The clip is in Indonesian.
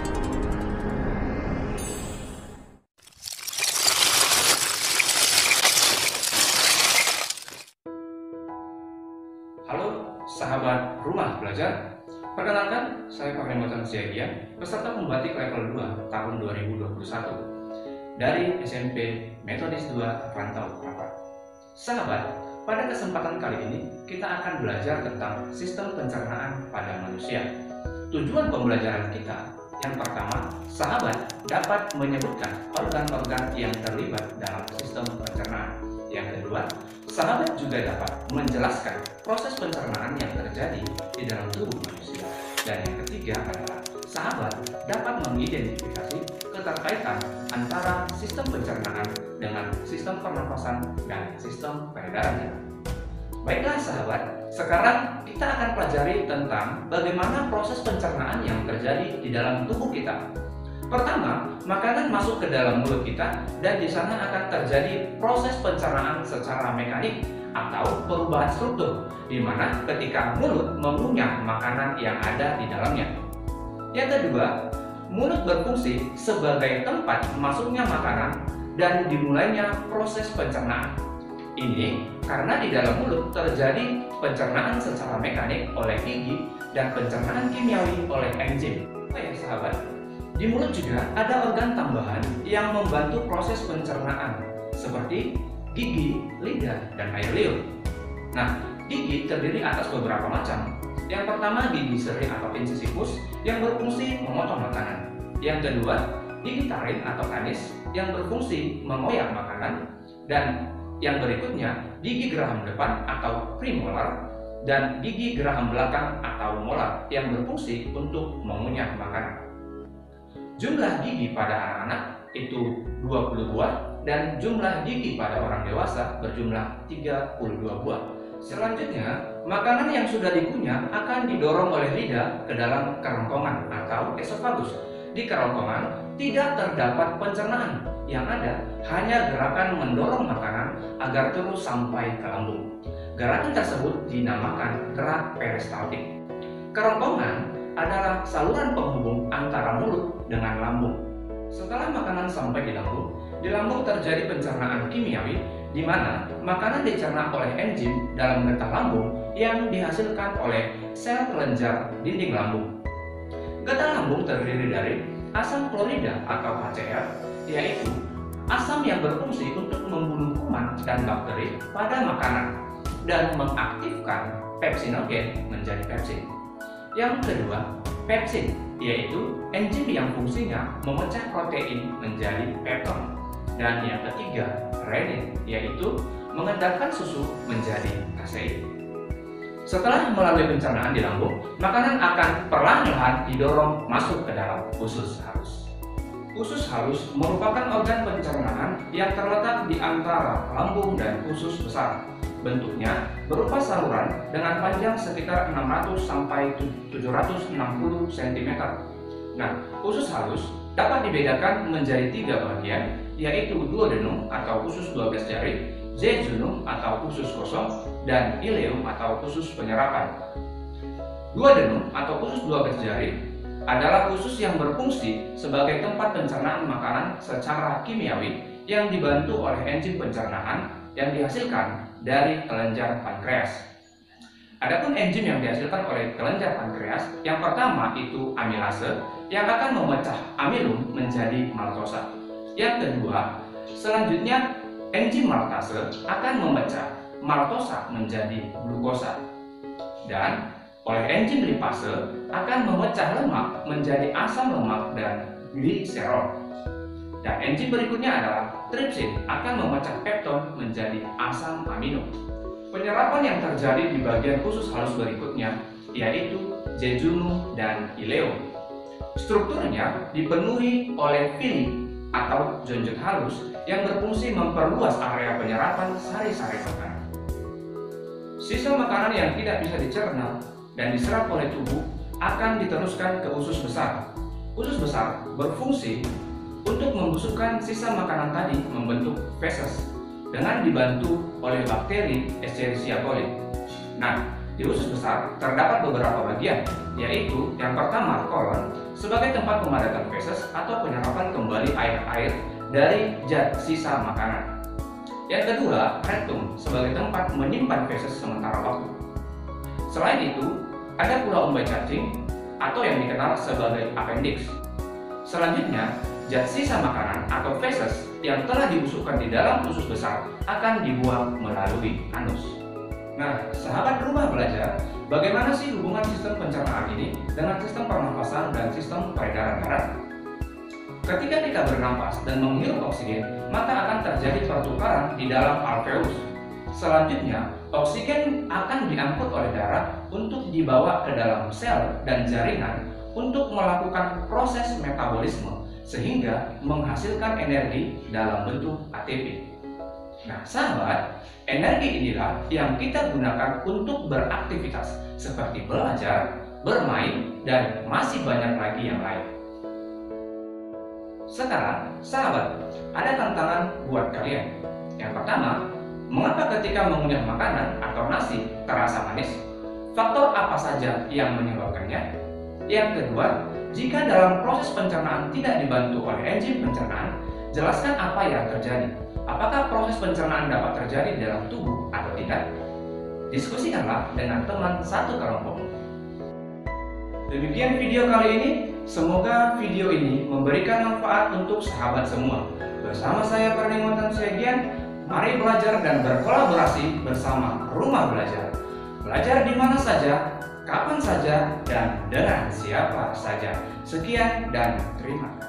Halo sahabat rumah belajar, perkenalkan saya Pak Remotan Siagian, peserta pembatik level 2 tahun 2021 dari SMP Metodis 2 Rantau Prapat. Sahabat, pada kesempatan kali ini kita akan belajar tentang sistem pencernaan pada manusia. Tujuan pembelajaran kita yang pertama, sahabat dapat menyebutkan organ-organ yang terlibat dalam sistem pencernaan. Yang kedua, sahabat juga dapat menjelaskan proses pencernaan yang terjadi di dalam tubuh manusia. Dan yang ketiga adalah sahabat dapat mengidentifikasi keterkaitan antara sistem pencernaan dengan sistem pernapasan dan sistem peredaran. Baiklah sahabat, sekarang kita akan pelajari tentang bagaimana proses pencernaan yang terjadi di dalam tubuh kita. Pertama, makanan masuk ke dalam mulut kita dan di sana akan terjadi proses pencernaan secara mekanik atau perubahan struktur, di mana ketika mulut mengunyah makanan yang ada di dalamnya. Yang kedua, mulut berfungsi sebagai tempat masuknya makanan dan dimulainya proses pencernaan. Ini karena di dalam mulut terjadi pencernaan secara mekanik oleh gigi dan pencernaan kimiawi oleh enzim. Oh ya sahabat, di mulut juga ada organ tambahan yang membantu proses pencernaan seperti gigi, lidah, dan air liur. Nah, gigi terdiri atas beberapa macam. Yang pertama, gigi seri atau incisivus yang berfungsi memotong makanan. Yang kedua, gigi taring atau canis yang berfungsi mengoyak makanan. Dan yang berikutnya, gigi geraham depan atau premolar dan gigi geraham belakang atau molar yang berfungsi untuk mengunyah makanan. Jumlah gigi pada anak-anak itu 20 buah dan jumlah gigi pada orang dewasa berjumlah 32 buah. Selanjutnya, makanan yang sudah dikunyah akan didorong oleh lidah ke dalam kerongkongan atau esofagus. Di kerongkongan tidak terdapat pencernaan, yang ada hanya gerakan mendorong makanan agar terus sampai ke lambung. Gerakan tersebut dinamakan gerak peristaltik. Kerongkongan adalah saluran penghubung antara mulut dengan lambung. Setelah makanan sampai di lambung terjadi pencernaan kimiawi di mana makanan dicerna oleh enzim dalam getah lambung yang dihasilkan oleh sel kelenjar dinding lambung. Getah lambung terdiri dari asam klorida atau HCl, yaitu asam yang berfungsi untuk membunuh kuman dan bakteri pada makanan dan mengaktifkan pepsinogen menjadi pepsin. Yang kedua, pepsin, yaitu enzim yang fungsinya memecah protein menjadi pepton. Dan yang ketiga, renin, yaitu mengendalikan susu menjadi kasein. Setelah melalui pencernaan di lambung, makanan akan perlahan-lahan didorong masuk ke dalam usus halus. Usus halus merupakan organ pencernaan yang terletak di antara lambung dan usus besar. Bentuknya berupa saluran dengan panjang sekitar 600 sampai 760 cm. Nah, usus halus dapat dibedakan menjadi 3 bagian, yaitu duodenum atau usus 12 jari, jejunum atau usus kosong, dan ileum atau usus penyerapan. Duodenum atau usus 12 jari adalah usus yang berfungsi sebagai tempat pencernaan makanan secara kimiawi yang dibantu oleh enzim pencernaan yang dihasilkan dari kelenjar pankreas. Adapun enzim yang dihasilkan oleh kelenjar pankreas, yang pertama itu amilase yang akan memecah amilum menjadi maltosa. Yang kedua, selanjutnya enzim maltase akan memecah maltosa menjadi glukosa. Dan oleh enzim lipase akan memecah lemak menjadi asam lemak dan gliserol. Dan enzim berikutnya adalah tripsin akan memecah pepton menjadi asam amino. Penyerapan yang terjadi di bagian usus halus berikutnya yaitu jejunum dan ileum. Strukturnya dipenuhi oleh villi atau jonjot halus yang berfungsi memperluas area penyerapan sari-sari makanan. Sisa makanan yang tidak bisa dicerna dan diserap oleh tubuh akan diteruskan ke usus besar. Usus besar berfungsi untuk membusukkan sisa makanan tadi membentuk feses dengan dibantu oleh bakteri Escherichia coli. Nah, Di usus besar terdapat beberapa bagian, yaitu yang pertama kolon sebagai tempat pemadatan feses atau penyerapan kembali air-air dari zat sisa makanan. Yang kedua, rektum sebagai tempat menyimpan feses sementara waktu. Selain itu, ada pula umbai cacing atau yang dikenal sebagai appendix. Selanjutnya, zat sisa makanan atau feses yang telah dibusukkan di dalam usus besar akan dibuang melalui anus. Nah, sahabat rumah belajar, bagaimana sih hubungan sistem pencernaan ini dengan sistem pernafasan dan sistem peredaran darah? Ketika kita bernafas dan menghirup oksigen, maka akan terjadi pertukaran di dalam alveolus. Selanjutnya, oksigen akan diangkut oleh darah untuk dibawa ke dalam sel dan jaringan untuk melakukan proses metabolisme sehingga menghasilkan energi dalam bentuk ATP. Nah, sahabat, energi inilah yang kita gunakan untuk beraktivitas seperti belajar, bermain, dan masih banyak lagi yang lain. Sekarang, sahabat, ada tantangan buat kalian. Yang pertama, mengapa ketika mengunyah makanan atau nasi terasa manis? Faktor apa saja yang menyebabkannya? Yang kedua, jika dalam proses pencernaan tidak dibantu oleh enzim pencernaan, jelaskan apa yang terjadi. Apakah proses pencernaan dapat terjadi di dalam tubuh atau tidak? Diskusikanlah dengan teman satu kelompokmu. Demikian video kali ini. Semoga video ini memberikan manfaat untuk sahabat semua. Bersama saya Praninggotan Siagian, mari belajar dan berkolaborasi bersama Rumah Belajar. Belajar di mana saja, kapan saja, dan dengan siapa saja. Sekian dan terima kasih.